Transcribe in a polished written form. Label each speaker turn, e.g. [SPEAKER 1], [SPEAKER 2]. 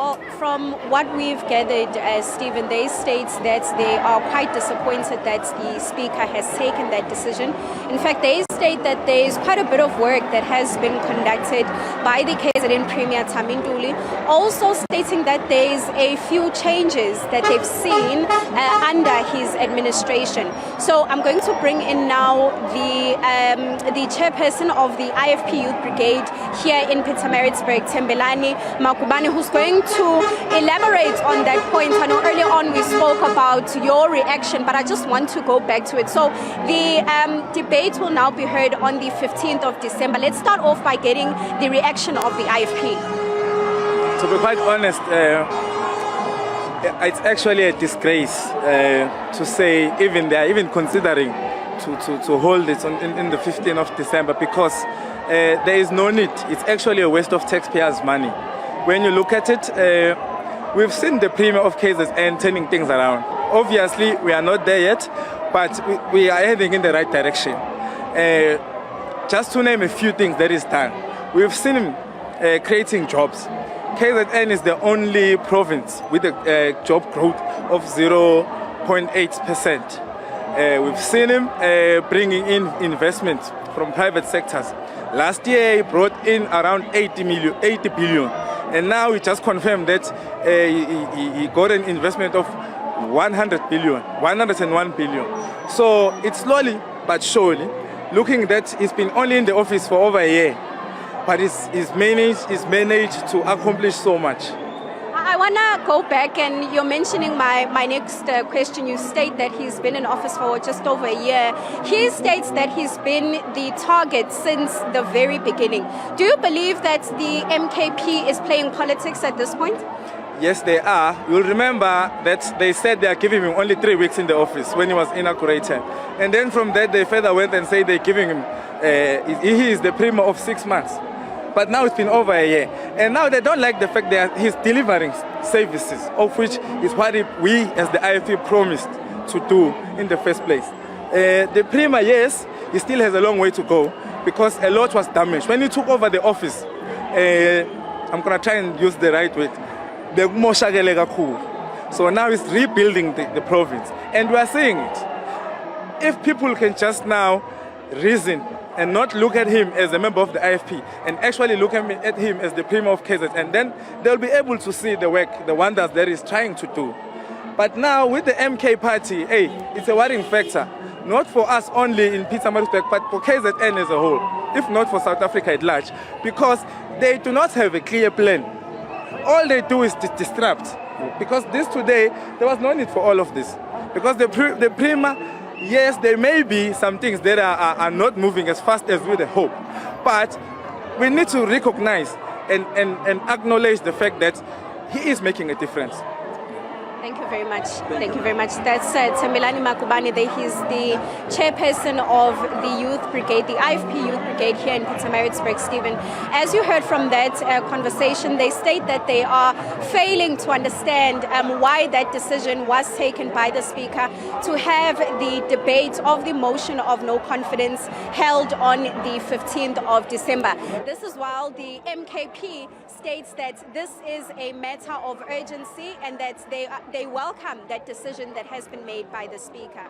[SPEAKER 1] Well, from what we've gathered, Stephen, they state that they are quite disappointed that the Speaker has taken that decision. In fact, they state that there is quite a bit of work that has been conducted by the KZN Premier, Thami Ntuli, also stating that there is a few changes that they've seen under his administration. So I'm going to bring in now the chairperson of the IFP Youth Brigade here in Pietermaritzburg, Thembelani Makubane, who's going to elaborate on that point. I know earlier on we spoke about your reaction, but I just want to go back to it. So the debate will now be heard on the 15th of December. Let's start off by getting the reaction of the IFP.
[SPEAKER 2] To be quite honest, it's actually a disgrace to say they are even considering to hold it in the 15th of December, because there is no need. It's actually a waste of taxpayers' money. When you look at it, we've seen the Premier of KZN turning things around. Obviously, we are not there yet, but we are heading in the right direction. Just to name a few things that is done, we've seen him creating jobs. KZN is the only province with a job growth of 0.8%. We've seen him bringing in investment from private sectors. Last year, he brought in around 80 billion. And now he just confirmed that he got an investment of 101 billion. So it's slowly but surely, looking that he's been only in the office for over a year, but he's managed to accomplish so much.
[SPEAKER 1] I want to go back, and you're mentioning my next question. You state that he's been in office for just over a year. He states that he's been the target since the very beginning. Do you believe that the MKP is playing politics at this point?
[SPEAKER 2] Yes, they are. You'll remember that they said they are giving him only 3 weeks in the office when he was inaugurated. And then from that, they further went and said they're giving him, he is the Premier of 6 months. But now it's been over a year. And now they don't like the fact that he's delivering services, of which is what we as the IFP promised to do in the first place. The Premier, yes, he still has a long way to go, because a lot was damaged. When he took over the office, I'm going to try and use the right word, so now he's rebuilding the province. And we are seeing it. If people can just now reason and not look at him as a member of the IFP, and actually look at him as the Premier of KZN, and then they'll be able to see the work, the wonders that he's trying to do. But now with the MK party, it's a worrying factor, not for us only in Pietermaritzburg, but for KZN as a whole, if not for South Africa at large, because they do not have a clear plan. All they do is disrupt. Because today, there was no need for all of this. Because the Premier, yes, there may be some things that are not moving as fast as we hope, but we need to recognize and acknowledge the fact that he is making a difference.
[SPEAKER 1] Thank you very much. Thank you very much. That's Thembelani Makubane. He's the chairperson of the Youth Brigade, the IFP Youth Brigade here in Pietermaritzburg, Stephen. As you heard from that conversation, they state that they are failing to understand why that decision was taken by the Speaker to have the debate of the motion of no confidence held on the 15th of December. This is while the MKP states that this is a matter of urgency and that they welcome that decision that has been made by the Speaker.